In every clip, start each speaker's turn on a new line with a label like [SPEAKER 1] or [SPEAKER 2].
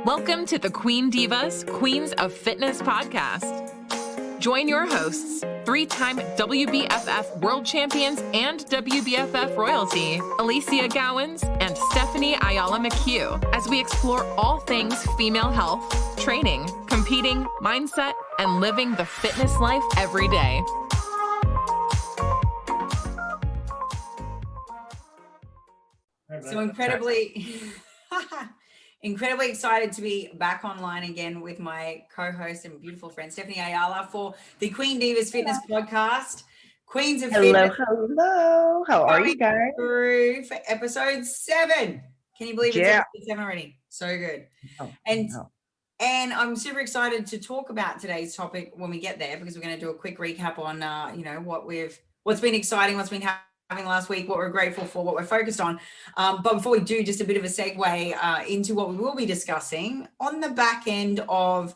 [SPEAKER 1] Welcome to the Queen Divas, Queens of Fitness podcast. Join your hosts, three-time WBFF world champions and WBFF royalty, Alicia Gowans and Stephanie Ayala McHugh, as we explore all things female health, training, competing, mindset, and living the fitness life every day.
[SPEAKER 2] So incredibly excited to be back online again with my co-host and beautiful friend Stephanie Ayala for the Queen Divas Fitness podcast. Queens of Fitness.
[SPEAKER 3] Hello. How are you guys?
[SPEAKER 2] Through for episode 7. Can you believe it's episode 7 already? So good. And I'm super excited to talk about today's topic when we get there, because we're going to do a quick recap on what's been exciting, what's been happening last week, what we're grateful for, what we're focused on. But before we do, just a bit of a segue into what we will be discussing on the back end of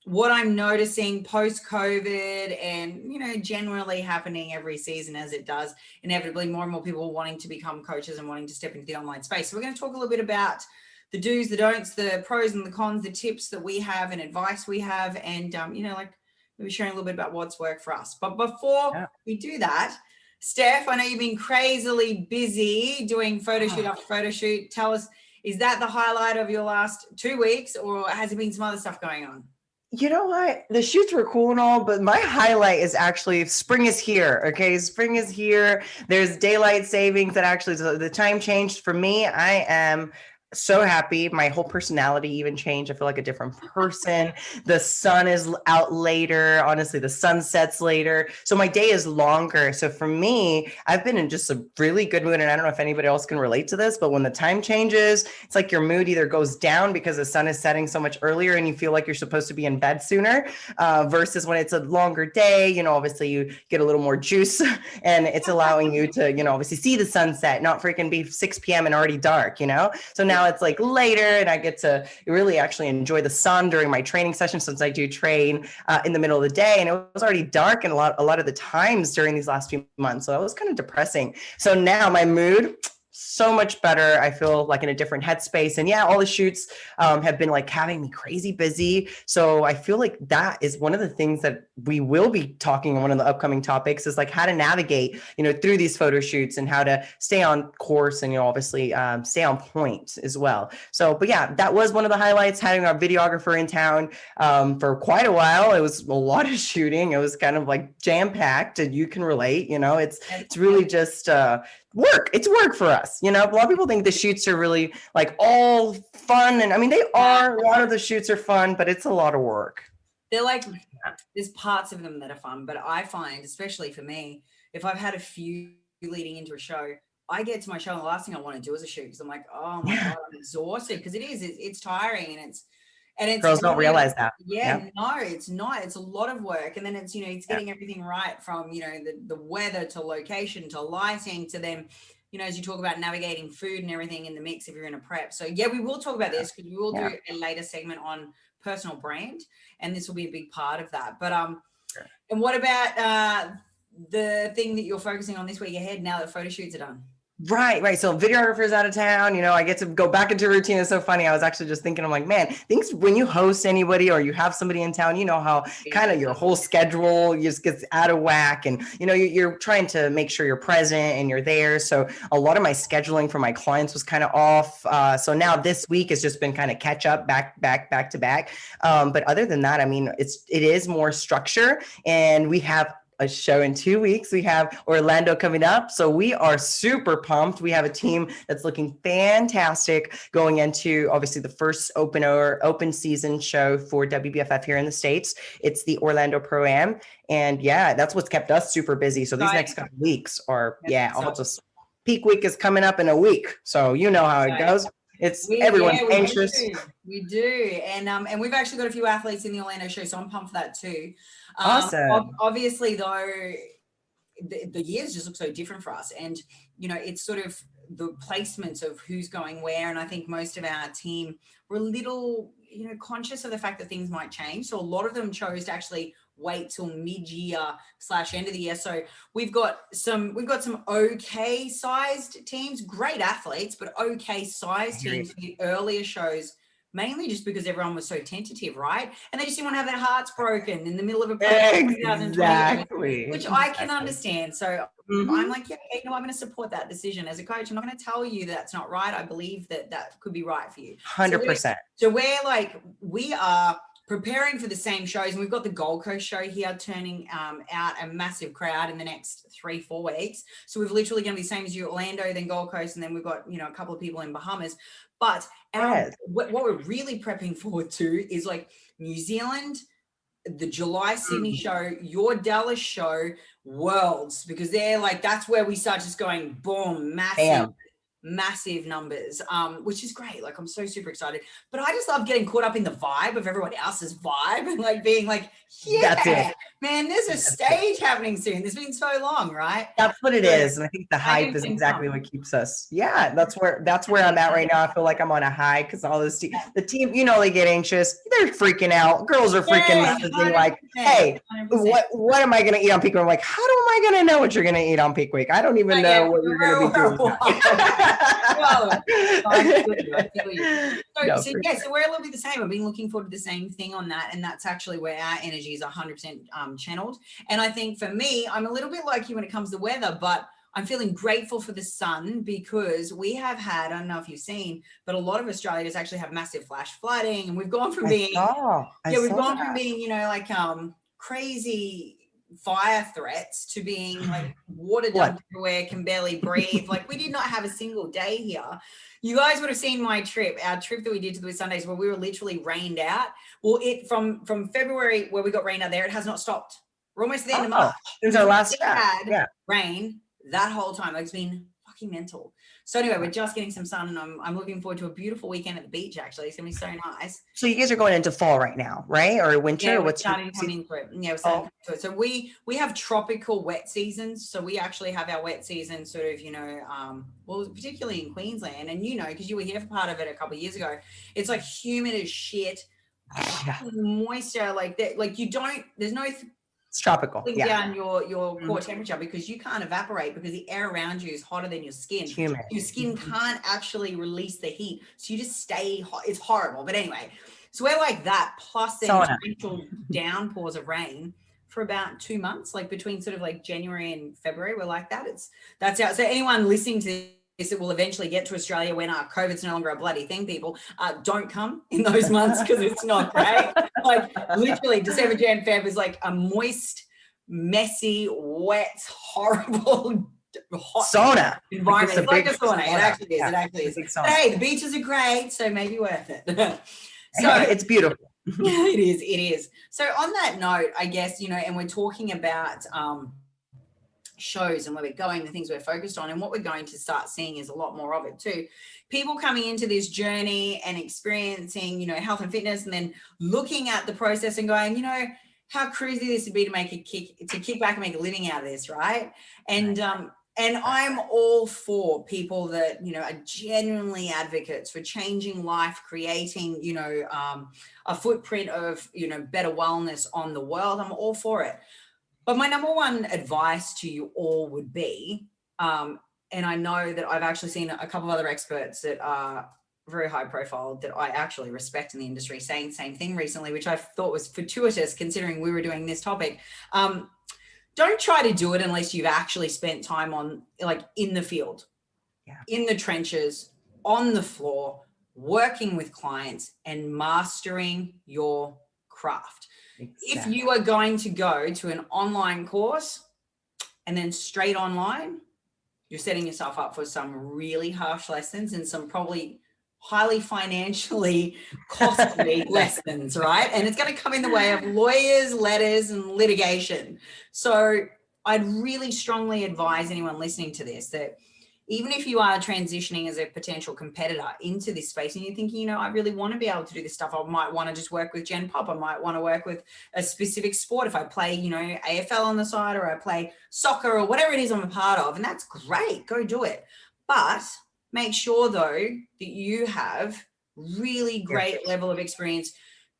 [SPEAKER 2] what I'm noticing post-COVID and, generally happening every season as it does. Inevitably, more and more people wanting to become coaches and wanting to step into the online space. So we're going to talk a little bit about the do's, the don'ts, the pros and the cons, the tips that we have and advice we have, and, maybe sharing a little bit about what's worked for us. But before we do that, Steph, I know you've been crazily busy doing photo shoot after photo shoot. Tell us, is that the highlight of your last 2 weeks, or has there been some other stuff going on?
[SPEAKER 3] You know what? The shoots were cool and all, but my highlight is actually spring is here. Okay. Spring is here. There's daylight savings that actually the time changed for me. I am so happy. My whole personality even changed. I feel like a different person. The sun is out later. Honestly, the sun sets later. So my day is longer. So for me, I've been in just a really good mood. And I don't know if anybody else can relate to this, but when the time changes, it's like your mood either goes down because the sun is setting so much earlier and you feel like you're supposed to be in bed sooner, versus when it's a longer day, obviously you get a little more juice and it's allowing you to, obviously see the sunset, not freaking be 6 p.m. and already dark, So now it's like later and I get to really actually enjoy the sun during my training session, since I do train in the middle of the day, and it was already dark and a lot of the times during these last few months. So that was kind of depressing. So now my mood, so much better. I feel like in a different headspace. And all the shoots have been like having me crazy busy. So I feel like that is one of the things that we will be talking on one of the upcoming topics, is like how to navigate, through these photo shoots and how to stay on course and, obviously stay on point as well. So, but that was one of the highlights, having our videographer in town for quite a while. It was a lot of shooting. It was kind of like jam-packed, and you can relate, it's really just work. It's work for us. A lot of people think the shoots are really like all fun. And I mean, they are, a lot of the shoots are fun, but it's a lot of work.
[SPEAKER 2] They're like, there's parts of them that are fun, but I find, especially for me, if I've had a few leading into a show, I get to my show and the last thing I want to do is a shoot, because I'm like, oh my God, I'm exhausted, because it's tiring, and it's
[SPEAKER 3] girls don't realize that.
[SPEAKER 2] No, it's not. It's a lot of work. And then it's, it's getting everything right from, the weather to location to lighting to them, as you talk about navigating food and everything in the mix if you're in a prep. So we will talk about this, because we will do a later segment on personal brand, and this will be a big part of that. But and what about the thing that you're focusing on this week ahead now that photo shoots are done?
[SPEAKER 3] Right. So videographer's out of town, I get to go back into routine. It's so funny. I was actually just thinking, I'm like, man, things when you host anybody or you have somebody in town, how kind of your whole schedule just gets out of whack, and, you're trying to make sure you're present and you're there. So a lot of my scheduling for my clients was kind of off. So now this week has just been kind of catch up back to back. But other than that, I mean, it is more structure, and we have a show in 2 weeks. We have Orlando coming up. So we are super pumped. We have a team that's looking fantastic going into obviously the first open season show for WBFF here in the States. It's the Orlando Pro-Am. And that's what's kept us super busy. So these next couple weeks are, all just peak week is coming up in a week. So you know how it goes. Everyone's anxious.
[SPEAKER 2] We do. And we've actually got a few athletes in the Orlando show, so I'm pumped for that too.
[SPEAKER 3] Awesome.
[SPEAKER 2] Obviously, though, the years just look so different for us. And, it's sort of the placements of who's going where. And I think most of our team were a little, conscious of the fact that things might change. So a lot of them chose to actually wait till mid-year / end of the year. So we've got some okay sized teams, great athletes, but okay sized teams for the earlier shows mainly just because everyone was so tentative, right? And they just didn't want to have their hearts broken in the middle of a
[SPEAKER 3] exactly,
[SPEAKER 2] which I can understand. So
[SPEAKER 3] Mm-hmm.
[SPEAKER 2] I'm like, yeah, I'm going to support that decision as a coach. I'm not going to tell you that's not right. I believe that could be right for you.
[SPEAKER 3] 100%.
[SPEAKER 2] So we're like, we are preparing for the same shows, and we've got the Gold Coast show here turning out a massive crowd in the next 3-4 weeks. So we've literally going to be the same as you, Orlando, then Gold Coast, and then we've got a couple of people in Bahamas. But what we're really prepping forward to is like New Zealand, the July Sydney show, your Dallas show, Worlds, because they're like, that's where we start just going boom, massive numbers, which is great. Like, I'm so super excited, but I just love getting caught up in the vibe of everyone else's vibe and like being like, yeah, man, there's a stage happening soon. There's been so long, right?
[SPEAKER 3] That's what it is. And I think the hype is exactly what keeps us. Yeah, that's where I'm at right now. I feel like I'm on a high because all this the team, they get anxious. They're freaking out. Girls are freaking messaging like, hey, 100%. What am I going to eat on peak week? I'm like, how am I going to know what you're going to eat on peak week? I don't even know what you're going to be doing.
[SPEAKER 2] So we're a little bit the same. I've been looking forward to the same thing on that, and that's actually where our energy is 100% channeled. And I think for me, I'm a little bit like you when it comes to weather, but I'm feeling grateful for the sun because we have had, I don't know if you've seen, but a lot of Australians actually have massive flash flooding, and we've gone from being crazy fire threats to being like water dumped everywhere, can barely breathe. Like, we did not have a single day here. You guys would have seen our trip that we did to the Sundays where we were literally rained out. Well, it from February where we got rained out there, it has not stopped. We're almost at the end of March.
[SPEAKER 3] It was our last step.
[SPEAKER 2] Rain that whole time. Like, it's been fucking mental. So anyway, we're just getting some sun, and I'm looking forward to a beautiful weekend at the beach. Actually, it's gonna be so nice.
[SPEAKER 3] So you guys are going into fall right now, right? Or winter?
[SPEAKER 2] Yeah, we're starting to come into it. Yeah, we're starting to it. So we have tropical wet seasons. So we actually have our wet season sort of, well, particularly in Queensland, and because you were here for part of it a couple of years ago, it's like humid as shit, moisture, like that. Like, there's no.
[SPEAKER 3] It's tropical.
[SPEAKER 2] Down your core temperature because you can't evaporate because the air around you is hotter than your skin.
[SPEAKER 3] It's humid.
[SPEAKER 2] Your skin can't actually release the heat, so you just stay hot. It's horrible. But anyway, so we're like that. Plus then potential downpours of rain for about 2 months, like between sort of like January and February. We're like that. That's out. So anyone listening to this, it will eventually get to Australia when COVID's no longer a bloody thing, people. Don't come in those months because it's not great. Like, literally December, Jan, Feb is like a moist, messy, wet, horrible, hot
[SPEAKER 3] sauna
[SPEAKER 2] environment. It's like a sauna. It actually is. But hey, the beaches are great, so maybe worth it. So
[SPEAKER 3] it's beautiful.
[SPEAKER 2] Yeah, it is. So on that note, I guess, and we're talking about shows and where we're going, the things we're focused on, and what we're going to start seeing is a lot more of it too. People coming into this journey and experiencing, health and fitness, and then looking at the process and going, how crazy this would be to kick back and make a living out of this, right? And I'm all for people that, are genuinely advocates for changing life, creating, a footprint of, better wellness on the world. I'm all for it. But my number one advice to you all would be, and I know that I've actually seen a couple of other experts that are very high profile that I actually respect in the industry saying the same thing recently, which I thought was fortuitous considering we were doing this topic. Don't try to do it unless you've actually spent time on, like, in the field, in the trenches, on the floor, working with clients and mastering your craft. Exactly. If you are going to go to an online course and then straight online, you're setting yourself up for some really harsh lessons and some probably highly financially costly lessons, right? And it's going to come in the way of lawyers, letters, and litigation. So I'd really strongly advise anyone listening to this that even if you are transitioning as a potential competitor into this space and you're thinking, I really want to be able to do this stuff. I might want to just work with Gen Pop. I might want to work with a specific sport. If I play, AFL on the side, or I play soccer or whatever it is I'm a part of, and that's great, go do it. But make sure though that you have really great level of experience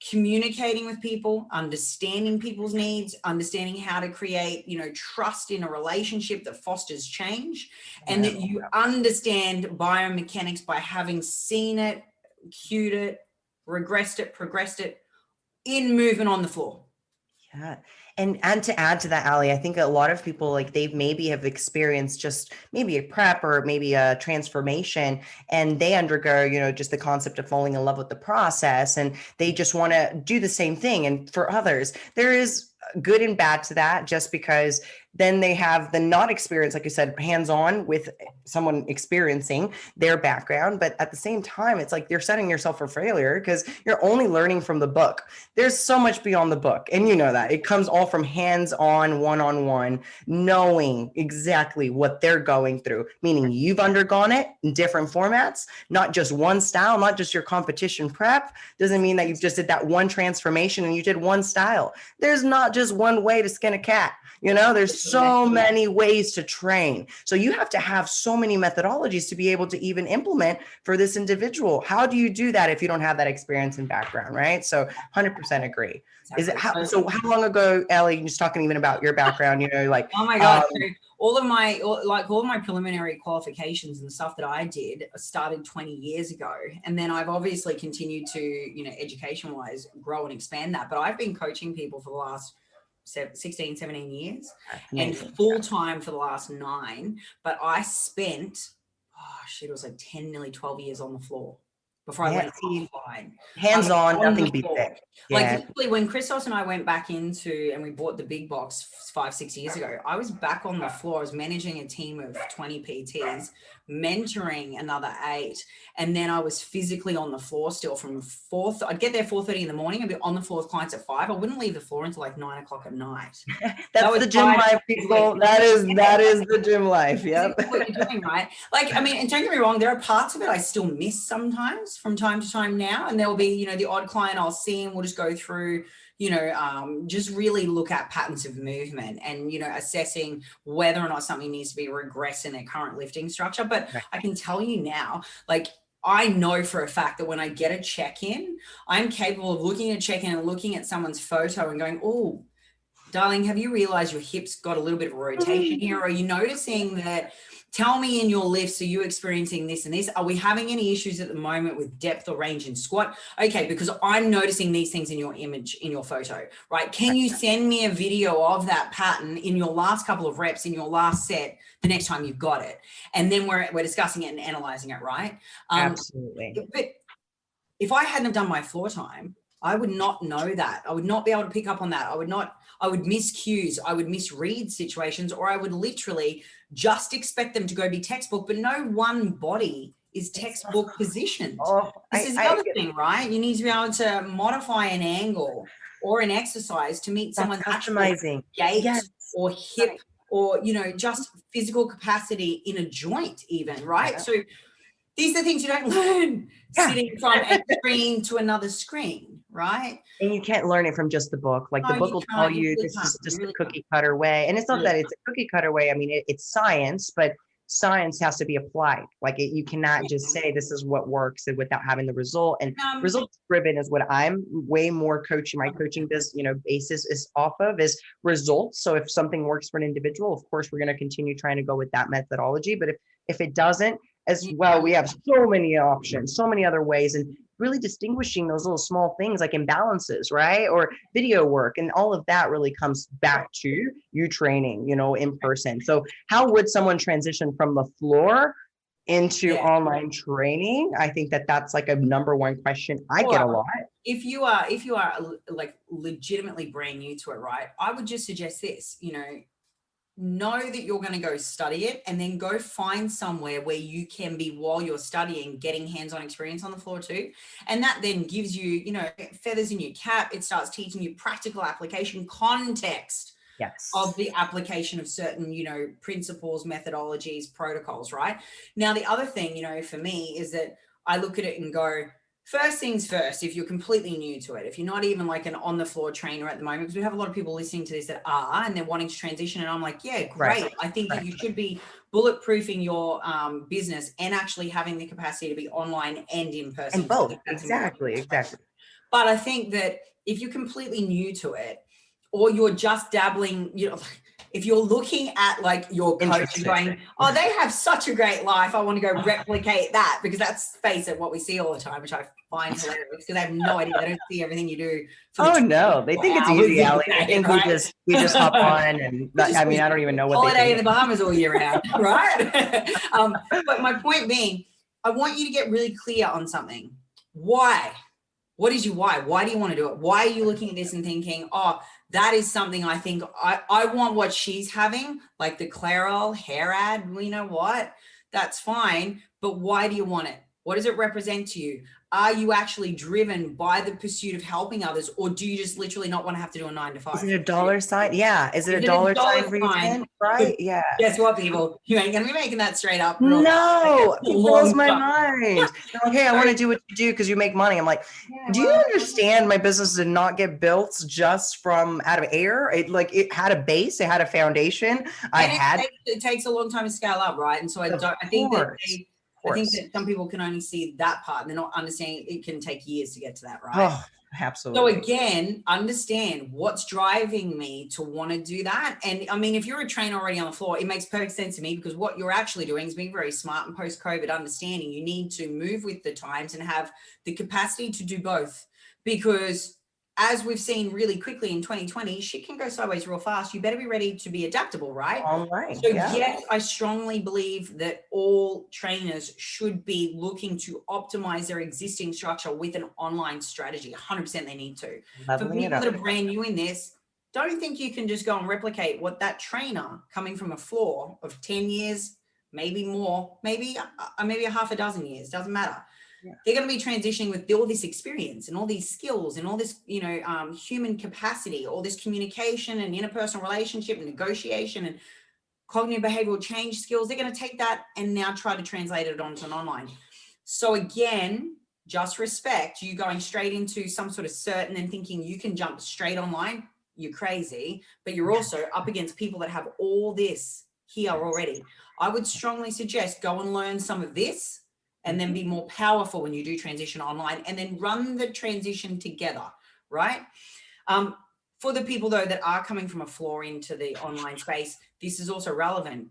[SPEAKER 2] communicating with people, understanding people's needs, understanding how to create, trust in a relationship that fosters change, and that you understand biomechanics by having seen it, cued it, regressed it, progressed it in movement on the floor.
[SPEAKER 3] Yeah. And to add to that, Ali, I think a lot of people, like, they maybe have experienced just maybe a prep or maybe a transformation, and they undergo, just the concept of falling in love with the process, and they just want to do the same thing. And for others, there is good and bad to that, just because then they have the not experience, like you said, hands-on with someone experiencing their background. But at the same time, it's like you're setting yourself for failure because you're only learning from the book. There's so much beyond the book. And you know that. It comes all from hands-on, one-on-one, knowing exactly what they're going through, meaning you've undergone it in different formats, not just one style, not just your competition prep. Doesn't mean that you just did that one transformation and you did one style. There's not just one way to skin a cat. There's so many ways to train. So you have to have so many methodologies to be able to even implement for this individual. How do you do that if you don't have that experience and background, right? So 100% agree.
[SPEAKER 2] Exactly.
[SPEAKER 3] So how long ago, Ellie, just talking even about your background, like,
[SPEAKER 2] oh my God. So all of my preliminary qualifications and stuff that I did started 20 years ago. And then I've obviously continued to, education wise, grow and expand that. But I've been coaching people for the last 16, 17 years and full-time for the last 9. But I spent, it was like 10, nearly 12 years on the floor before I went offline.
[SPEAKER 3] Hands-on, nothing beats it.
[SPEAKER 2] Like literally when Christos and I went back into and we bought the big box 5-6 years ago, I was back on the floor. I was managing a team of 20 PTs, mentoring another 8. And then I was physically on the floor still from I'd get there 4:30 in the morning. I'd be on the floor with clients at 5. I wouldn't leave the floor until like 9 o'clock at night.
[SPEAKER 3] That's the gym life, people. That is the gym life. Yep.
[SPEAKER 2] What you're doing, right? Like, and don't get me wrong, there are parts of it I still miss sometimes from time to time now. And there will be, the odd client I'll see and we'll just go through, just really look at patterns of movement and, assessing whether or not something needs to be regressed in their current lifting structure. But I can tell you now, like, I know for a fact that when I get a check-in, I'm capable of looking at a check-in and looking at someone's photo and going, oh, darling, have you realized your hips got a little bit of rotation here? Or are you noticing that? Tell me in your lifts, are you experiencing this and this? Are we having any issues at the moment with depth or range in squat? Okay, because I'm noticing these things in your image, in your photo, right? Can you send me a video of that pattern in your last couple of reps, in your last set, the next time you've got it? And then we're discussing it and analyzing it, right?
[SPEAKER 3] Absolutely.
[SPEAKER 2] But if I hadn't have done my floor time, I would not know that. I would not be able to pick up on that. I would miss cues. I would misread situations, or I would literally just expect them to go be textbook, but no one body is textbook positioned. This is the other thing, right? You need to be able to modify an angle or an exercise to meet someone's
[SPEAKER 3] customizing
[SPEAKER 2] gait or hip or, just physical capacity in a joint even, right? Yeah. So these are things you don't learn sitting from a screen to another screen, right?
[SPEAKER 3] And you can't learn it from just the book. Like, the book will tell you this is just a cookie cutter way. And it's not that it's a cookie cutter way. I mean, it's science, but science has to be applied. Like, you cannot just say this is what works and without having the result. And results driven is what I'm way more coaching. My coaching basis is off of is results. So if something works for an individual, of course, we're going to continue trying to go with that methodology. But if it doesn't, as well, we have so many options, so many other ways, and really distinguishing those little small things like imbalances, right? Or video work, and all of that really comes back to you training, in person. So how would someone transition from the floor into online training? I think that's like a number one question I get a lot.
[SPEAKER 2] If you are like legitimately brand new to it, right? I would just suggest this, know that you're going to go study it, and then go find somewhere where you can be, while you're studying, getting hands-on experience on the floor too. And that then gives you, feathers in your cap. It starts teaching you practical application context of the application of certain, principles, methodologies, protocols, right? Now, the other thing, for me is that I look at it and go, first things first, if you're completely new to it, if you're not even like an on-the-floor trainer at the moment, because we have a lot of people listening to this that are, and they're wanting to transition, and I'm like, yeah, great. Right. I think that you should be bulletproofing your business and actually having the capacity to be online and in person.
[SPEAKER 3] And both, exactly.
[SPEAKER 2] But I think that if you're completely new to it, or you're just dabbling, if you're looking at like your coach and going, oh, they have such a great life, I want to go replicate that, because that's, face it, what we see all the time, which I find hilarious, because they have no idea. They don't see everything you do.
[SPEAKER 3] Oh no, they think it's easy, Ali. They think we just hop on and I mean, I don't even know what
[SPEAKER 2] holiday
[SPEAKER 3] they think.
[SPEAKER 2] in the Bahamas all year round, right? But my point being, I want you to get really clear on something. Why? What is your why? Why do you want to do it? Why are you looking at this and thinking, oh, that is something I think I want what she's having, like the Clairol hair ad. Well, you know what? That's fine. But why do you want it? What does it represent to you? Are you actually driven by the pursuit of helping others, or do you just literally not want to have to do a 9 to 5?
[SPEAKER 3] Is it a dollar sign? Yeah. Is it a dollar sign reason? Right? Yeah.
[SPEAKER 2] Guess what, people? You ain't going to be making that straight up.
[SPEAKER 3] No, it blows my mind. Okay, I want to do what you do because you make money. I'm like, do you understand my business did not get built just from out of air? It had a base, it had a foundation.
[SPEAKER 2] It takes a long time to scale up, right? And so I think that some people can only see that part, and they're not understanding it can take years to get to that, right?
[SPEAKER 3] Oh, absolutely.
[SPEAKER 2] So again, understand what's driving me to want to do that. And I mean, if you're a trainer already on the floor, it makes perfect sense to me, because what you're actually doing is being very smart, and post-COVID understanding you need to move with the times and have the capacity to do both, because as we've seen really quickly in 2020, shit can go sideways real fast. You better be ready to be adaptable, right?
[SPEAKER 3] All right.
[SPEAKER 2] So yes, I strongly believe that all trainers should be looking to optimize their existing structure with an online strategy. 100% they need to. For people that are brand new in this, don't think you can just go and replicate what that trainer coming from a floor of 10 years, maybe more, maybe a half a dozen years, doesn't matter. Yeah. They're going to be transitioning with all this experience and all these skills and all this, human capacity, all this communication and interpersonal relationship and negotiation and cognitive behavioral change skills. They're going to take that and now try to translate it onto an online. So again, just respect you going straight into some sort of cert and then thinking you can jump straight online. You're crazy, but you're also up against people that have all this here already. I would strongly suggest go and learn some of this, and then be more powerful when you do transition online, and then run the transition together, right? For the people though that are coming from a floor into the online space, this is also relevant.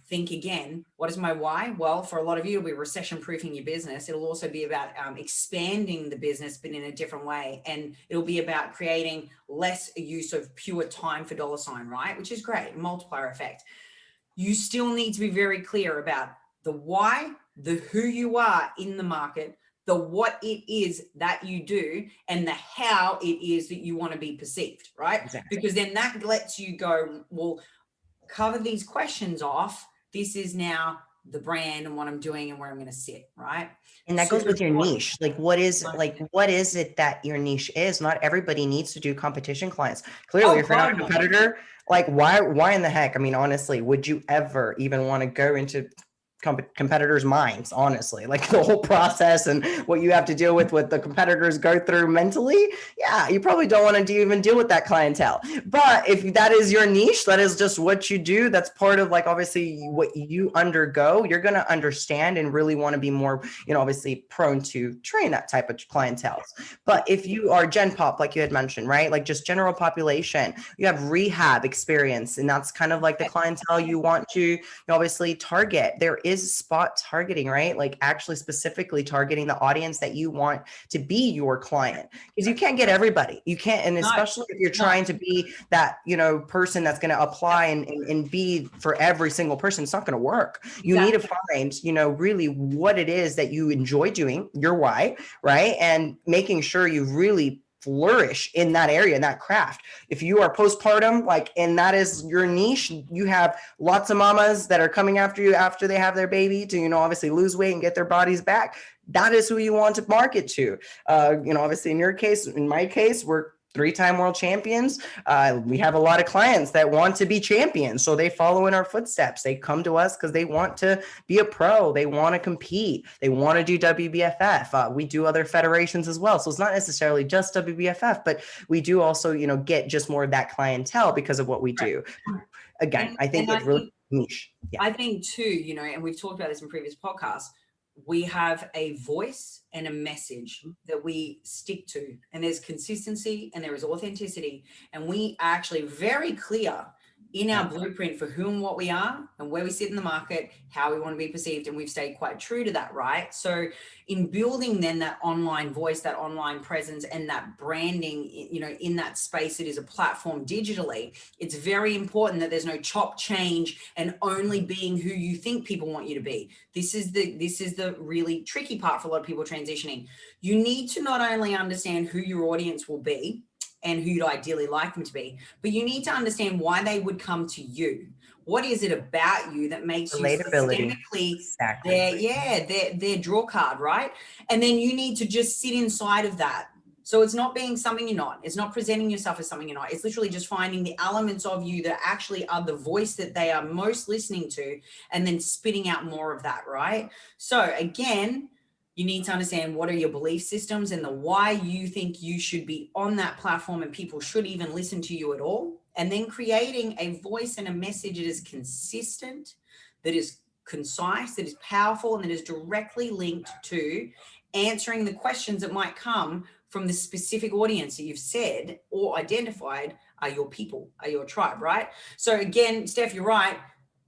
[SPEAKER 2] Think again, what is my why? Well, for a lot of you, it'll be recession-proofing your business. It'll also be about expanding the business, but in a different way. And it'll be about creating less use of pure time for dollar sign, right? Which is great, multiplier effect. You still need to be very clear about the why, the who you are in the market, the what it is that you do, and the how it is that you want to be perceived, right? Exactly. Because then that lets you go, well, cover these questions off. This is now the brand and what I'm doing and where I'm going to sit, right?
[SPEAKER 3] And that goes with your niche. What is it that your niche is? Not everybody needs to do competition clients. Clearly, if you're not a competitor, why in the heck? I mean, honestly, would you ever even want to go into competitors' minds, honestly, the whole process and what you have to deal with what the competitors go through mentally? Yeah, you probably don't want to even deal with that clientele. But if that is your niche, that is just what you do, that's part of obviously what you undergo, you're going to understand and really want to be more, obviously prone to train that type of clientele. But if you are Gen Pop, like you had mentioned, right? Just general population, you have rehab experience, and that's kind of the clientele you want to obviously target. There is spot targeting, right? Actually specifically targeting the audience that you want to be your client, because you can't get everybody. You can't, and especially if you're trying to be that, person that's going to apply and be for every single person, it's not going to work. You need to find, really what it is that you enjoy doing, your why, right? And making sure you really flourish in that area, in that craft. If you are postpartum, and that is your niche, you have lots of mamas that are coming after you after they have their baby to, obviously lose weight and get their bodies back. That is who you want to market to. Obviously in your case, in my case, we're 3-time world champions. We have a lot of clients that want to be champions. So they follow in our footsteps. They come to us because they want to be a pro. They want to compete. They want to do WBFF. We do other federations as well. So it's not necessarily just WBFF, but we do also, get just more of that clientele because of what we do. Again, I think it's really niche. Yeah.
[SPEAKER 2] I think too, and we've talked about this in previous podcasts, we have a voice and a message that we stick to, and there's consistency and there is authenticity, and we are actually very clear in our blueprint for who and what we are and where we sit in the market, how we want to be perceived. And we've stayed quite true to that, right? So in building then that online voice, that online presence, and that branding, you know, in that space, it is a platform digitally. It's very important that there's no chop change and only being who you think people want you to be. This is the really tricky part for a lot of people transitioning. You need to not only understand who your audience will be and who you'd ideally like them to be, but you need to understand why they would come to you. What is it about you that makes you systemically their draw card, right? And then you need to just sit inside of that. So it's not being something you're not. It's not presenting yourself as something you're not. It's literally just finding the elements of you that actually are the voice that they are most listening to, and then spitting out more of that, right? So again, you need to understand what are your belief systems and the why you think you should be on that platform and people should even listen to you at all. And then creating a voice and a message that is consistent, that is concise, that is powerful, and that is directly linked to answering the questions that might come from the specific audience that you've said or identified are your people, are your tribe, right? So again, Steph, you're right.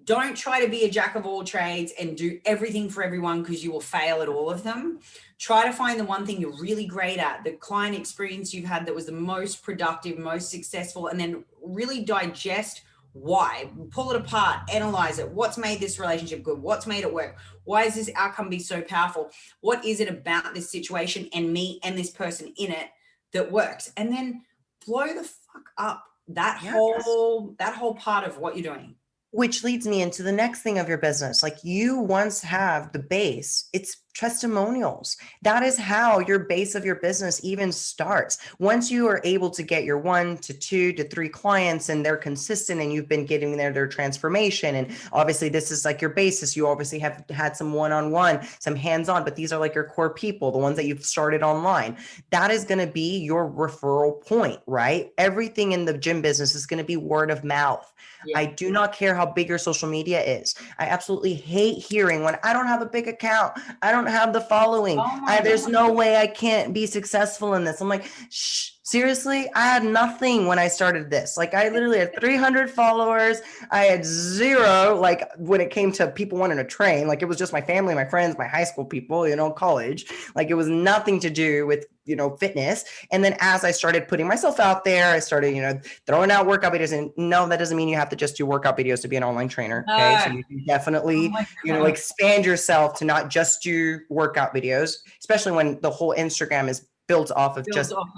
[SPEAKER 2] Don't try to be a jack of all trades and do everything for everyone, because you will fail at all of them. Try to find the one thing you're really great at, the client experience you've had that was the most productive, most successful, and then really digest why. Pull it apart, analyze it. What's made this relationship good? What's made it work? Why is this outcome be so powerful? What is it about this situation and me and this person in it that works? And then blow the fuck up that whole part of what you're doing.
[SPEAKER 3] Which leads me into the next thing of your business. Like, you once have the base, it's testimonials. That is how your base of your business even starts. Once you are able to get your 1 to 2 to 3 clients and they're consistent and you've been getting their transformation. And obviously this is like your basis. You obviously have had some one-on-one, some hands-on, but these are like your core people, the ones that you've started online. That is going to be your referral point, right? Everything in the gym business is going to be word of mouth. Yeah. I do not care how big your social media is. I absolutely hate hearing when I don't have a big account, I don't have the following. There's no way I can't be successful in this. I'm like, shh. Seriously, I had nothing when I started this. Like, I literally had 300 followers. I had 0, like, when it came to people wanting to train. Like, it was just my family, my friends, my high school people, you know, college. Like, it was nothing to do with, you know, fitness. And then as I started putting myself out there, I started, you know, throwing out workout videos. And no, that doesn't mean you have to just do workout videos to be an online trainer. Okay. So you can definitely, you know, expand yourself to not just do workout videos, especially when the whole Instagram is built off of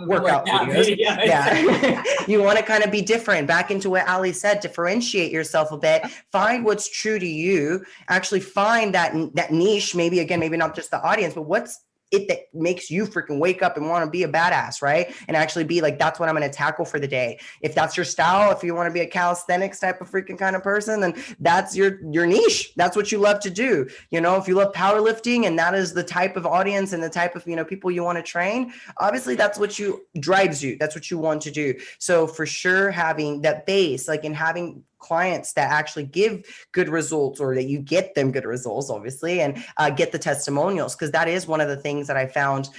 [SPEAKER 3] workout videos. Yeah. You want to kind of be different. Back into what Ali said, differentiate yourself a bit, find what's true to you, actually find that niche, maybe not just the audience, but what's it that makes you freaking wake up and want to be a badass, right? And actually be like, that's what I'm going to tackle for the day. If that's your style, if you want to be a calisthenics type of freaking kind of person, then that's your niche. That's what you love to do. You know, if you love powerlifting and that is the type of audience and the type of, you know, people you want to train, obviously that's what drives you. That's what you want to do. So for sure, having that base, like, and having clients that actually give good results, or that you get them good results, obviously, and get the testimonials, because that is one of the things that I found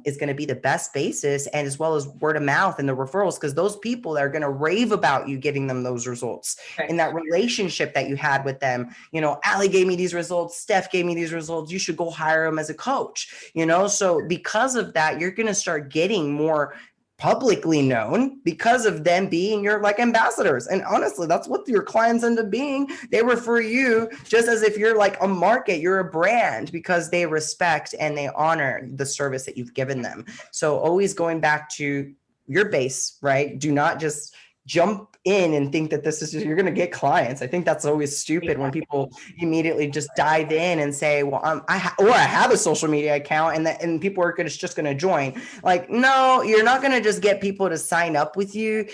[SPEAKER 3] is going to be the best basis, and as well as word of mouth and the referrals, because those people that are going to rave about you giving them those results, in that relationship that you had with them. You know, Ali gave me these results, Steph gave me these results, you should go hire him as a coach, you know? So because of that, you're going to start getting more publicly known because of them being your like ambassadors. And honestly, that's what your clients end up being. They refer you just as if you're like a market, you're a brand, because they respect and they honor the service that you've given them. So always going back to your base, right? Do not just jump in and think that this is just, you're going to get clients. I think that's always stupid when people immediately just dive in and say, well, I have a social media account and people are just going to join. Like, no, you're not going to just get people to sign up with you.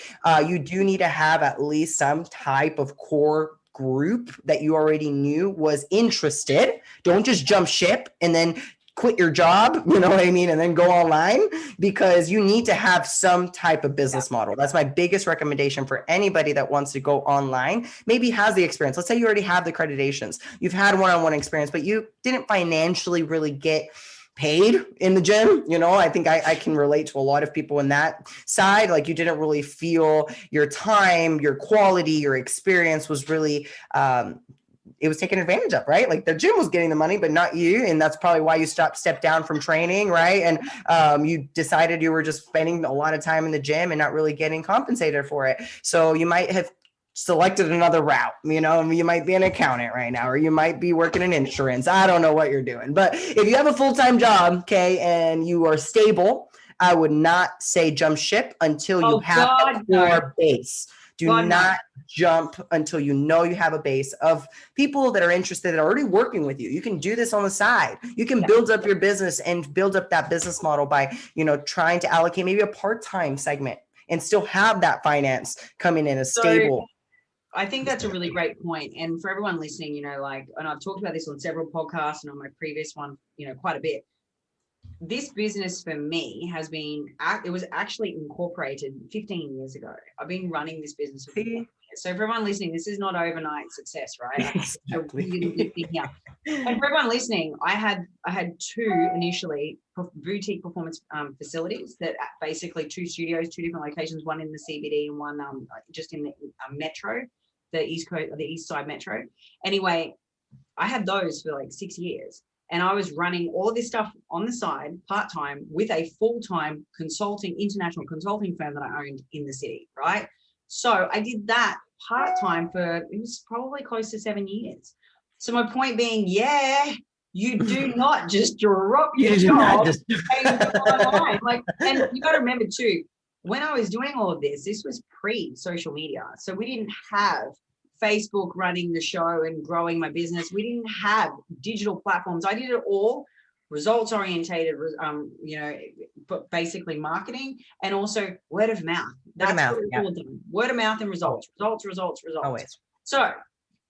[SPEAKER 3] You do need to have at least some type of core group that you already knew was interested. Don't just jump ship and then quit your job, you know what I mean, and then go online, because you need to have some type of business model. That's my biggest recommendation for anybody that wants to go online, maybe has the experience. Let's say you already have the accreditations, you've had one-on-one experience, but you didn't financially really get paid in the gym. I think I can relate to a lot of people in that side. Like, you didn't really feel your time, your quality, your experience was really, it was taken advantage of, right? Like, the gym was getting the money, but not you. And that's probably why you stepped down from training, right? And you decided you were just spending a lot of time in the gym and not really getting compensated for it. So you might have selected another route. You might be an accountant right now, or you might be working in insurance. I don't know what you're doing, but if you have a full-time job, okay, and you are stable, I would not say jump ship until you have your base. Do not jump until you know you have a base of people that are interested, that are already working with you. You can do this on the side. You can build up your business and build up that business model by, trying to allocate maybe a part-time segment and still have that finance coming in as stable.
[SPEAKER 2] I think that's a really great point. And for everyone listening, and I've talked about this on several podcasts and on my previous one, quite a bit. This business for me it was actually incorporated 15 years ago. I've been running this business for 15 years. So for everyone listening, this is not overnight success, right?
[SPEAKER 3] Exactly.
[SPEAKER 2] And for everyone listening, I had two initially boutique performance facilities, that basically 2 studios, 2 different locations, one in the CBD and one just in the metro, the East Side Metro. Anyway, I had those for like 6 years. And I was running all of this stuff on the side, part-time, with a full-time international consulting firm that I owned in the city, right? So I did that part-time it was probably close to 7 years. So my point being, you do not just drop your job and go online. And you got to remember too, when I was doing all of this was pre-social media. So we didn't have Facebook running the show and growing my business. We didn't have digital platforms. I did it all results orientated, but basically marketing and also word of mouth. That's what it's all done. Word of mouth and results. Always. So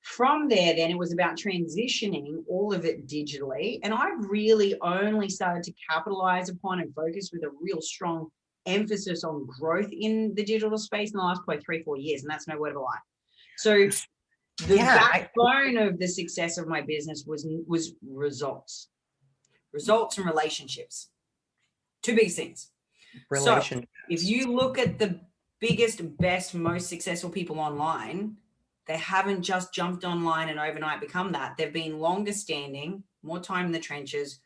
[SPEAKER 2] from there, then it was about transitioning all of it digitally. And I really only started to capitalize upon and focus with a real strong emphasis on growth in the digital space in the last probably 3-4 years. And that's no word of a lie. So the backbone of the success of my business was results and relationships. 2 big things. So if you look at the biggest, best, most successful people online, they haven't just jumped online and overnight become that. They've been longer standing, more time in the trenches,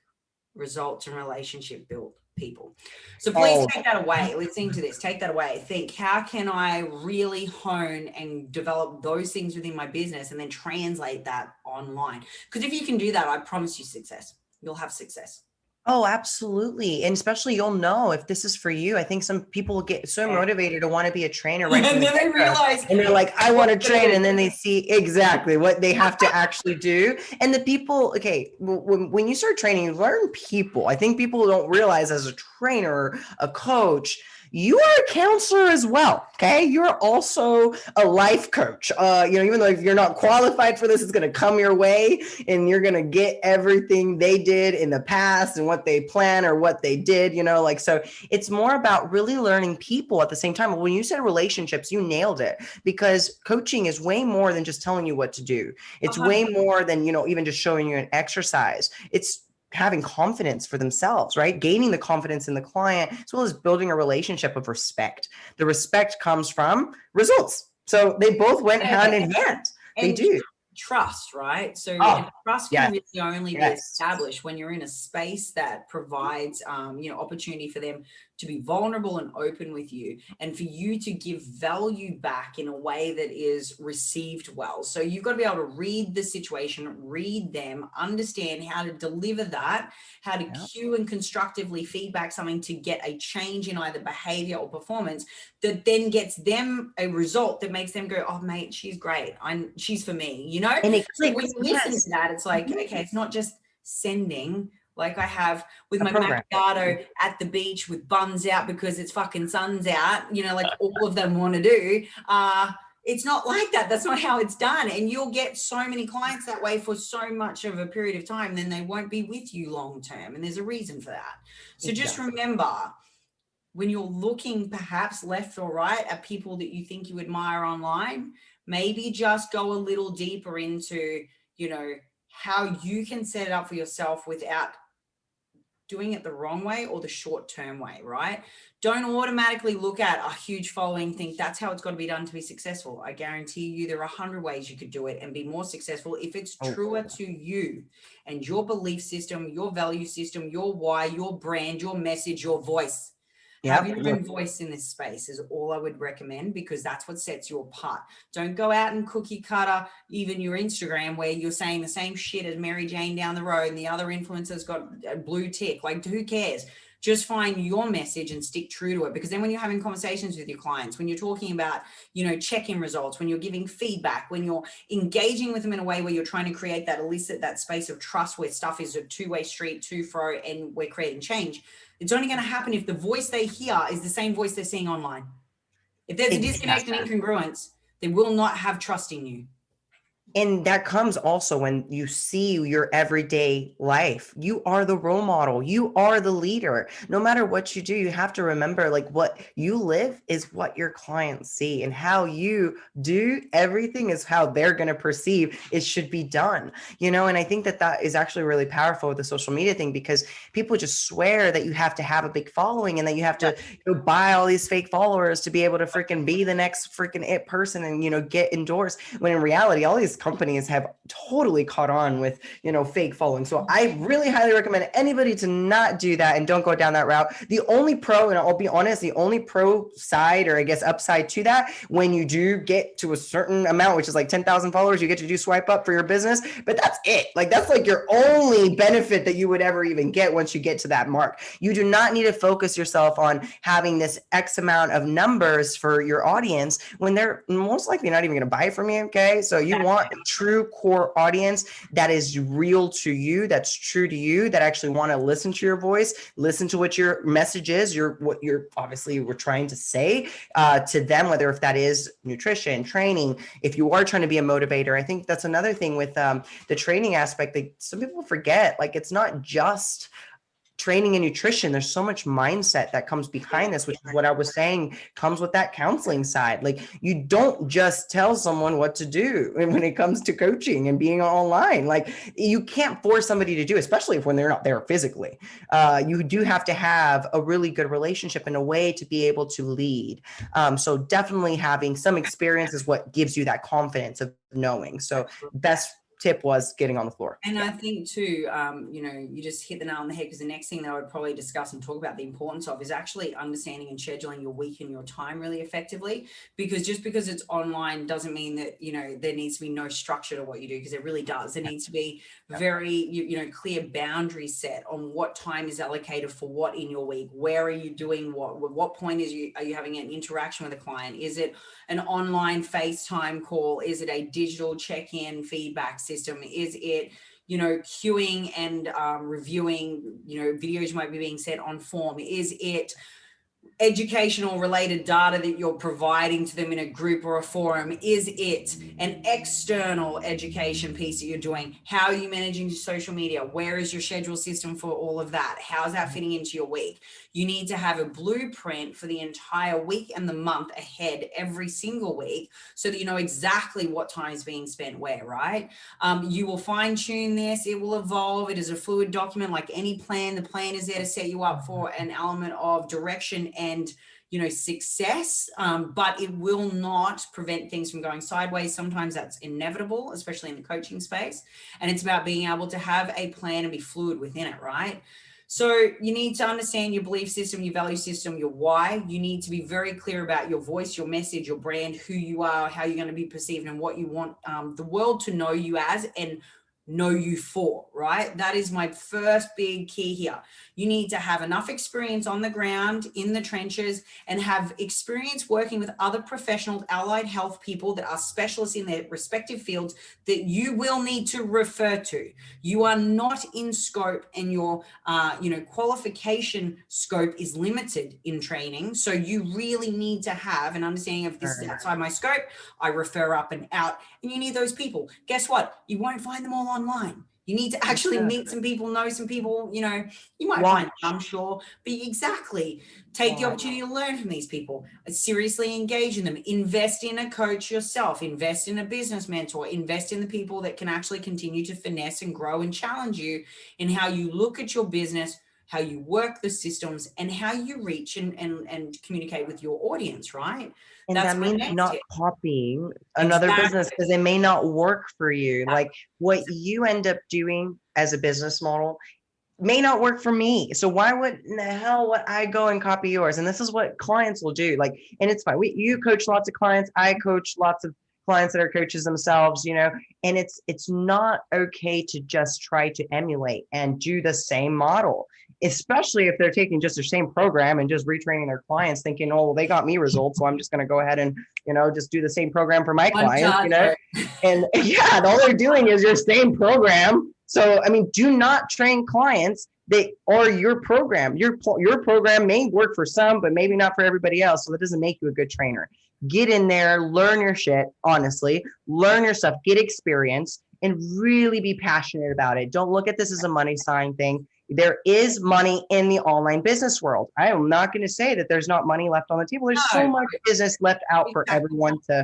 [SPEAKER 2] results and relationship built people. So please take that away. Listening to this, take that away. Think, how can I really hone and develop those things within my business and then translate that online? Because if you can do that, I promise you success. You'll have success.
[SPEAKER 3] Oh, absolutely. And especially you'll know if this is for you. I think some people get so motivated to want to be a trainer, right?
[SPEAKER 2] And then they realize,
[SPEAKER 3] and they're like, I want to train. And then they see exactly what they have to actually do. And the people, okay, when you start training, you learn people. I think people don't realize as a trainer, a coach, you are a counselor as well. Okay. You're also a life coach. Even though if you're not qualified for this, it's going to come your way and you're going to get everything they did in the past and what they plan or what they did, so it's more about really learning people at the same time. When you said relationships, you nailed it, because coaching is way more than just telling you what to do. It's way more than, even just showing you an exercise. It's having confidence for themselves, right? Gaining the confidence in the client, as well as building a relationship of respect. The respect comes from results. So they both went hand in hand. They do.
[SPEAKER 2] Trust, right? So trust can really only be established when you're in a space that provides, opportunity for them to be vulnerable and open with you, and for you to give value back in a way that is received well. So you've got to be able to read the situation, read them, understand how to deliver that, how to cue and constructively feedback something to get a change in either behavior or performance that then gets them a result that makes them go, oh mate, she's great. She's for me, And so when you listen to that, it's like, okay, it's not just sending. Like I have with my macchiato at the beach with buns out because it's fucking sun's out, like all of them want to do. It's not like that. That's not how it's done. And you'll get so many clients that way for so much of a period of time, then they won't be with you long term. And there's a reason for that. So just remember, when you're looking perhaps left or right at people that you think you admire online, maybe just go a little deeper into, how you can set it up for yourself without doing it the wrong way or the short-term way, right? Don't automatically look at a huge following, think that's how it's got to be done to be successful. I guarantee you there are 100 ways you could do it and be more successful if it's truer to you and your belief system, your value system, your why, your brand, your message, your voice. Have your own voice in this space is all I would recommend, because that's what sets you apart. Don't go out and cookie cutter even your Instagram where you're saying the same shit as Mary Jane down the road and the other influencers got a blue tick. Like, who cares? Just find your message and stick true to it. Because then when you're having conversations with your clients, when you're talking about, check-in results, when you're giving feedback, when you're engaging with them in a way where you're trying to create that, elicit that space of trust where stuff is a two-way street, to, fro, and we're creating change. It's only going to happen if the voice they hear is the same voice they're seeing online. If there's a disconnect and incongruence, they will not have trust in you.
[SPEAKER 3] And that comes also when you see your everyday life. You are the role model. You are the leader. No matter what you do, you have to remember, like, what you live is what your clients see, and how you do everything is how they're going to perceive it should be done. And I think that is actually really powerful with the social media thing, because people just swear that you have to have a big following and that you have to buy all these fake followers to be able to freaking be the next freaking it person and, get endorsed. When in reality, all these companies have totally caught on with, fake following. So I really highly recommend anybody to not do that and don't go down that route. The only pro, and I'll be honest, the only pro side, or I guess upside to that, when you do get to a certain amount, which is like 10,000 followers, you get to do swipe up for your business, but that's it. Like, that's like your only benefit that you would ever even get once you get to that mark. You do not need to focus yourself on having this X amount of numbers for your audience when they're most likely not even going to buy from you. Okay. So you want a true core audience that is real to you, that's true to you, that actually want to listen to your voice, listen to what your message is, what you're obviously we're trying to say to them, whether if that is nutrition, training, if you are trying to be a motivator. I think that's another thing with the training aspect that some people forget. Like, it's not just training and nutrition. There's so much mindset that comes behind this, which is what I was saying comes with that counseling side. Like, you don't just tell someone what to do when it comes to coaching and being online. Like, you can't force somebody to do, especially when they're not there physically. You do have to have a really good relationship and a way to be able to lead. So definitely having some experience is what gives you that confidence of knowing. So best tip was getting on the floor.
[SPEAKER 2] And I think too, you just hit the nail on the head, because the next thing that I would probably discuss and talk about the importance of is actually understanding and scheduling your week and your time really effectively. Because just because it's online doesn't mean that, there needs to be no structure to what you do, because it really does. There needs to be very, clear boundaries set on what time is allocated for what in your week. Where are you doing what point are you having an interaction with a client? Is it an online FaceTime call? Is it a digital check-in feedback system? Is it, queuing and reviewing, videos might be being set on form? Is it educational related data that you're providing to them in a group or a forum? Is it an external education piece that you're doing? How are you managing your social media? Where is your schedule system for all of that? How's that fitting into your week? You need to have a blueprint for the entire week and the month ahead every single week, so that you know exactly what time is being spent where, right? You will fine tune this. It will evolve. It is a fluid document like any plan. The plan is there to set you up for an element of direction and success, but it will not prevent things from going sideways. Sometimes that's inevitable, especially in the coaching space. And it's about being able to have a plan and be fluid within it, right? So you need to understand your belief system, your value system, your why. You need to be very clear about your voice, your message, your brand, who you are, how you're going to be perceived, and what you want the world to know you as and know you for, right? That is my first big key here. You need to have enough experience on the ground, in the trenches, and have experience working with other professional allied health people that are specialists in their respective fields that you will need to refer to. You are not in scope, and your qualification scope is limited in training. So you really need to have an understanding of this is outside my scope. I refer up and out, and you need those people. Guess what? You won't find them all online. You need to actually meet some people, know some people, you might find them, I'm sure, but exactly take the opportunity to learn from these people, seriously engage in them, invest in a coach yourself, invest in a business mentor, invest in the people that can actually continue to finesse and grow and challenge you in how you look at your business, how you work the systems, and how you reach and communicate with your audience, right?
[SPEAKER 3] And
[SPEAKER 2] That's
[SPEAKER 3] that
[SPEAKER 2] my
[SPEAKER 3] means
[SPEAKER 2] next
[SPEAKER 3] not
[SPEAKER 2] tip.
[SPEAKER 3] copying another business, because it may not work for you. Like what you end up doing as a business model may not work for me. So why would in the hell would I go and copy yours? And this is what clients will do. Like, and it's fine. You coach lots of clients. I coach lots of clients that are coaches themselves, and it's not okay to just try to emulate and do the same model, especially if they're taking just the same program and just retraining their clients thinking, oh, well, they got me results, so I'm just going to go ahead and, just do the same program for my clients, and yeah, all they're doing is your same program. So, I mean, do not train clients or your program. Your program may work for some, but maybe not for everybody else. So that doesn't make you a good trainer. Get in there, learn your shit, honestly, learn your stuff, get experience, and really be passionate about it. Don't look at this as a money sign thing. There is money in the online business world. I am not going to say that there's not money left on the table. There's so much business left out for everyone to,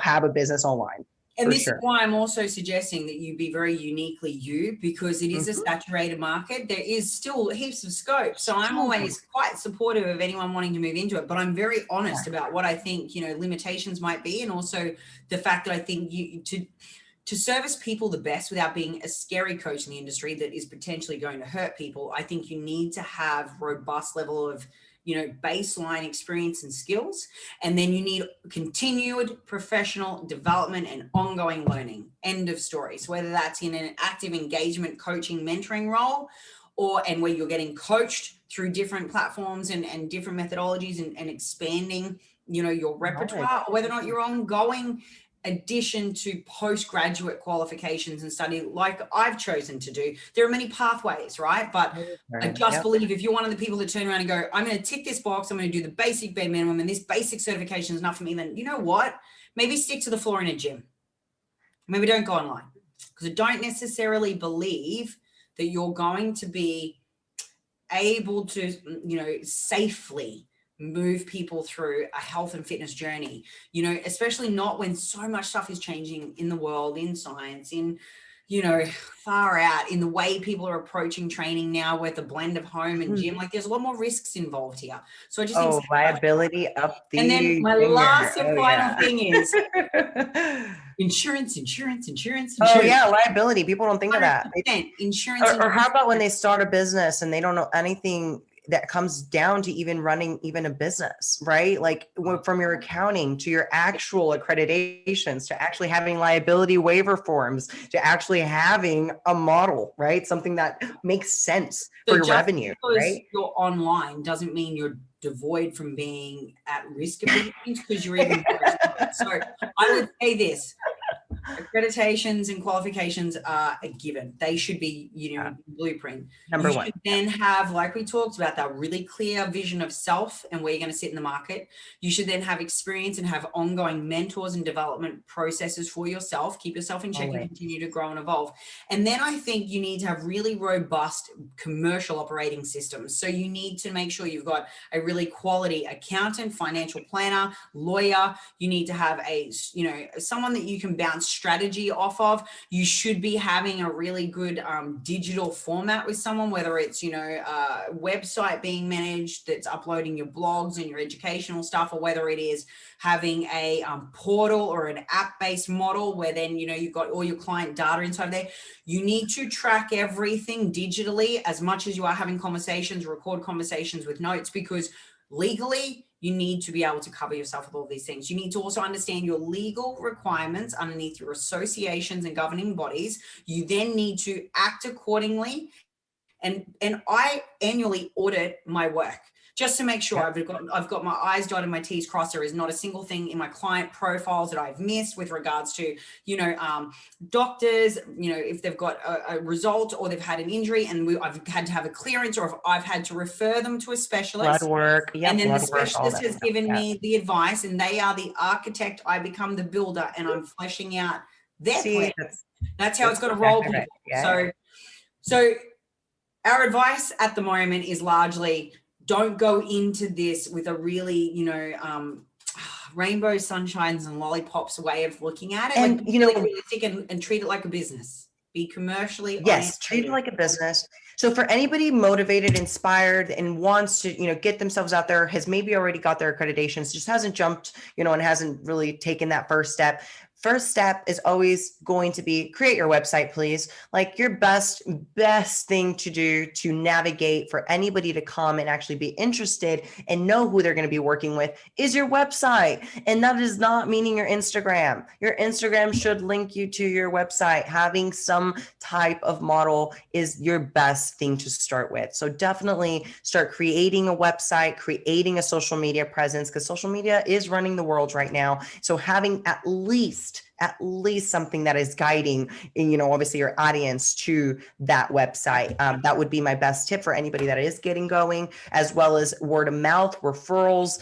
[SPEAKER 3] have a business online.
[SPEAKER 2] And this is why I'm also suggesting that you be very uniquely you, because it is a saturated market. There is still heaps of scope. So I'm always quite supportive of anyone wanting to move into it, but I'm very honest about what I think, limitations might be. And also the fact that I think to service people the best without being a scary coach in the industry that is potentially going to hurt people, I think you need to have robust level of baseline experience and skills. And then you need continued professional development and ongoing learning. End of story. So whether that's in an active engagement, coaching, mentoring role, and where you're getting coached through different platforms and different methodologies and expanding, your repertoire, or whether or not you're ongoing addition to postgraduate qualifications and study like I've chosen to do. There are many pathways, right? But I just believe if you're one of the people that turn around and go, I'm going to tick this box, I'm going to do the basic bare minimum, and this basic certification is not for me, then you know what? Maybe stick to the floor in a gym. Maybe don't go online, because I don't necessarily believe that you're going to be able to, safely move people through a health and fitness journey, especially not when so much stuff is changing in the world, in science, in, far out, in the way people are approaching training now with the blend of home and gym. Like there's a lot more risks involved here. So I just think
[SPEAKER 3] liability up the
[SPEAKER 2] and then my last and final thing is insurance.
[SPEAKER 3] Oh yeah, liability. People don't think of that.
[SPEAKER 2] Insurance.
[SPEAKER 3] Or how about when they start a business and they don't know anything that comes down to even running even a business, right? Like from your accounting to your actual accreditations to actually having liability waiver forms to actually having a model, right? Something that makes sense for your revenue, right?
[SPEAKER 2] You're online doesn't mean you're devoid from being at risk of these things, because you're even so I would say this: accreditations and qualifications are a given. They should be, blueprint.
[SPEAKER 3] Number one.
[SPEAKER 2] You should then have, like we talked about, that really clear vision of self and where you're going to sit in the market. You should then have experience and have ongoing mentors and development processes for yourself. Keep yourself in check and continue to grow and evolve. And then I think you need to have really robust commercial operating systems. So you need to make sure you've got a really quality accountant, financial planner, lawyer. You need to have someone that you can bounce strategy off of. You should be having a really good digital format with someone, whether it's a website being managed that's uploading your blogs and your educational stuff, or whether it is having a portal or an app-based model where then you've got all your client data inside there. You need to track everything digitally as much as you are having conversations, record conversations with notes, because legally you need to be able to cover yourself with all these things. You need to also understand your legal requirements underneath your associations and governing bodies. You then need to act accordingly. And I annually audit my work just to make sure I've got my I's dotted, my T's crossed. There is not a single thing in my client profiles that I've missed with regards to, doctors, if they've got a result or they've had an injury and I've had to have a clearance, or if I've had to refer them to a specialist.
[SPEAKER 3] Blood work.
[SPEAKER 2] And then the specialist has given me the advice, and they are the architect. I become the builder, and I'm fleshing out their plan. That's how it's got to roll. People. Yeah. So our advice at the moment is largely, don't go into this with a really, rainbow sunshines and lollipops way of looking at it.
[SPEAKER 3] And,
[SPEAKER 2] realistic and treat it like a business. Be commercially
[SPEAKER 3] oriented. Treat it like a business. So for anybody motivated, inspired, and wants to, get themselves out there, has maybe already got their accreditations, just hasn't jumped, and hasn't really taken that first step. First step is always going to be create your website, please. Like your best thing to do to navigate for anybody to come and actually be interested and know who they're going to be working with is your website. And that is not meaning your Instagram. Your Instagram should link you to your website. Having some type of model is your best thing to start with. So definitely start creating a website, creating a social media presence, because social media is running the world right now. So having at least something that is guiding, obviously your audience to that website. That would be my best tip for anybody that is getting going, as well as word of mouth, referrals.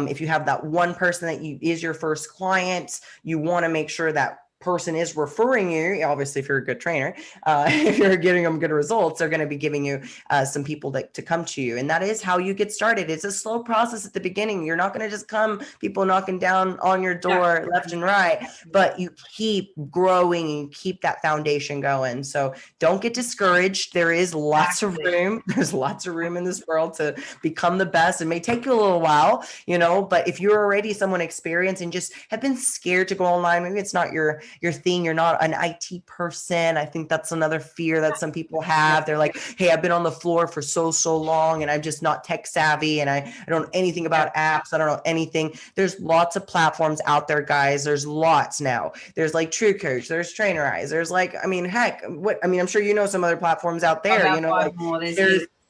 [SPEAKER 3] If you have that one person that is your first client, you want to make sure that person is referring you. Obviously, if you're a good trainer, if you're getting them good results, they're going to be giving you some people to come to you. And that is how you get started. It's a slow process at the beginning. You're not going to just come people knocking down on your door left and right, but you keep growing and keep that foundation going. So don't get discouraged. There is lots of room. There's lots of room in this world to become the best. It may take you a little while, but if you're already someone experienced and just have been scared to go online, maybe it's not your thing, you're not an IT person. I think that's another fear that some people have. They're like, hey, I've been on the floor for so long and I'm just not tech savvy and I don't know anything about apps. I don't know anything. There's lots of platforms out there, guys. There's lots now. There's like True Coach, there's Trainerize, there's I'm sure some other platforms out there,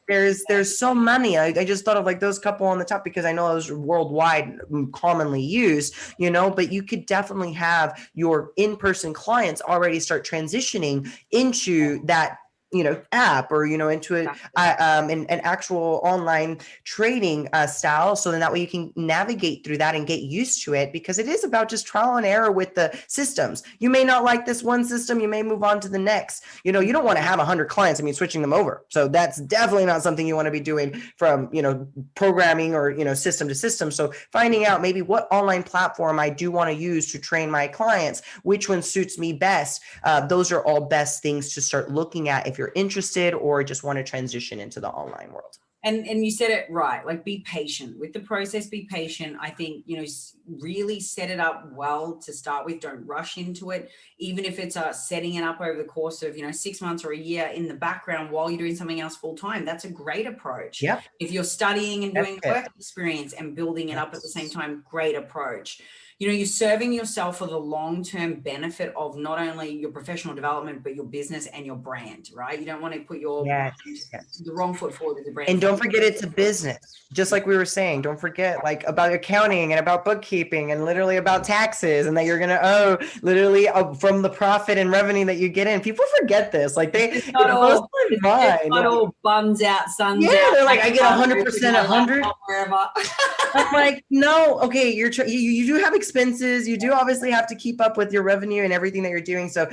[SPEAKER 3] there's so many. I just thought of like those couple on the top because I know those are worldwide commonly used, but you could definitely have your in-person clients already start transitioning into that app or into an actual online trading style, so then that way you can navigate through that and get used to it, because it is about just trial and error with the systems. You may not like this one system, you may move on to the next. You don't want to have 100 clients, switching them over. So that's definitely not something you want to be doing from programming or system to system. So finding out maybe what online platform I do want to use to train my clients, which one suits me best, those are all best things to start looking at if you're interested or just want to transition into the online world.
[SPEAKER 2] And you said it right, like be patient with the process, be patient. I think, really set it up well to start with. Don't rush into it. Even if it's setting it up over the course of, 6 months or a year in the background while you're doing something else full time, that's a great approach.
[SPEAKER 3] Yep.
[SPEAKER 2] If you're studying and doing work experience and building it up at the same time, great approach. You're serving yourself for the long-term benefit of not only your professional development, but your business and your brand, right? You don't want to put the wrong foot forward with the brand.
[SPEAKER 3] And don't forget it's a business. Just like we were saying, don't forget about accounting and about bookkeeping and literally about taxes, and that you're going to owe literally from the profit and revenue that you get in. People forget this.
[SPEAKER 2] It's not all buns out, suns out.
[SPEAKER 3] Yeah, they're like, I get 100%, 100. I'm like, no, okay, you do have expenses. You do obviously have to keep up with your revenue and everything that you're doing. So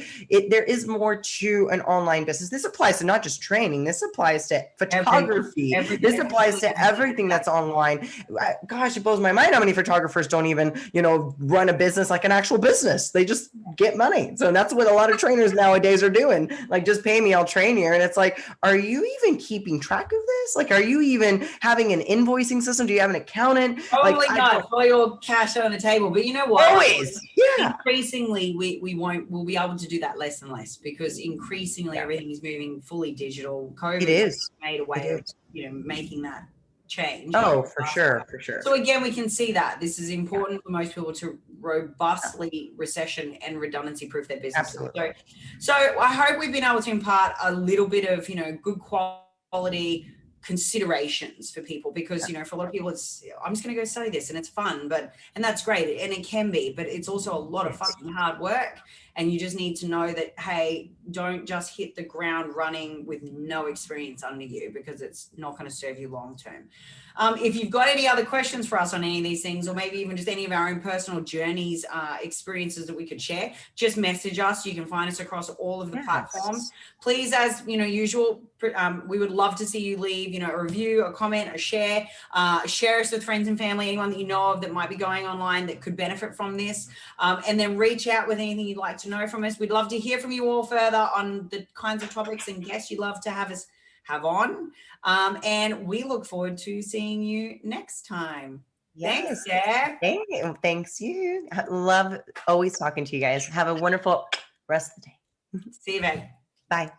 [SPEAKER 3] there is more to an online business. This applies to not just training. This applies to photography. This applies to everything that's online. Gosh, it blows my mind how many photographers don't even, run a business like an actual business. They just get money. So that's what a lot of trainers nowadays are doing. Like, just pay me, I'll train you. And it's like, are you even keeping track of this? Like, are you even having an invoicing system? Do you have an accountant?
[SPEAKER 2] Probably not. All your cash on the table. But you know what?
[SPEAKER 3] Always. Yeah.
[SPEAKER 2] Increasingly, we'll be able to do that less and less, because increasingly everything is moving fully digital. COVID has made a way of making that change.
[SPEAKER 3] Oh, for sure.
[SPEAKER 2] So again, we can see that this is important for most people to robustly recession and redundancy proof their business.
[SPEAKER 3] Absolutely.
[SPEAKER 2] So I hope we've been able to impart a little bit of good quality considerations for people, because for a lot of people it's, I'm just going to go study this and it's fun, and that's great, and it can be, but it's also a lot of fucking hard work, and you just need to know that, hey, don't just hit the ground running with no experience under you, because it's not going to serve you long term. If you've got any other questions for us on any of these things, or maybe even just any of our own personal journeys, experiences that we could share, just message us. You can find us across all of the platforms. Please, as usual, we would love to see you leave, a review, a comment, a share. Share us with friends and family, anyone that you know of that might be going online that could benefit from this. And then reach out with anything you'd like to know from us. We'd love to hear from you all further on the kinds of topics and guests you'd love to have us have on. And we look forward to seeing you next time.
[SPEAKER 3] Yes.
[SPEAKER 2] Thanks, Steph.
[SPEAKER 3] Thanks you. Love always talking to you guys. Have a wonderful rest of the day.
[SPEAKER 2] See you then.
[SPEAKER 3] Bye.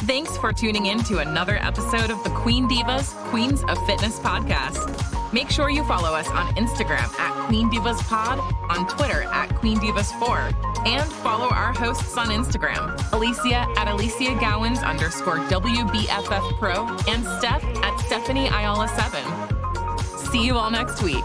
[SPEAKER 1] Thanks for tuning in to another episode of the Queen Divas, Queens of Fitness podcast. Make sure you follow us on Instagram at Queen Divas Pod, on Twitter at Queen Divas 4, and follow our hosts on Instagram, Alicia at Alicia Gowans _WBFF Pro, and Steph at Stephanie Ayala 7. See you all next week.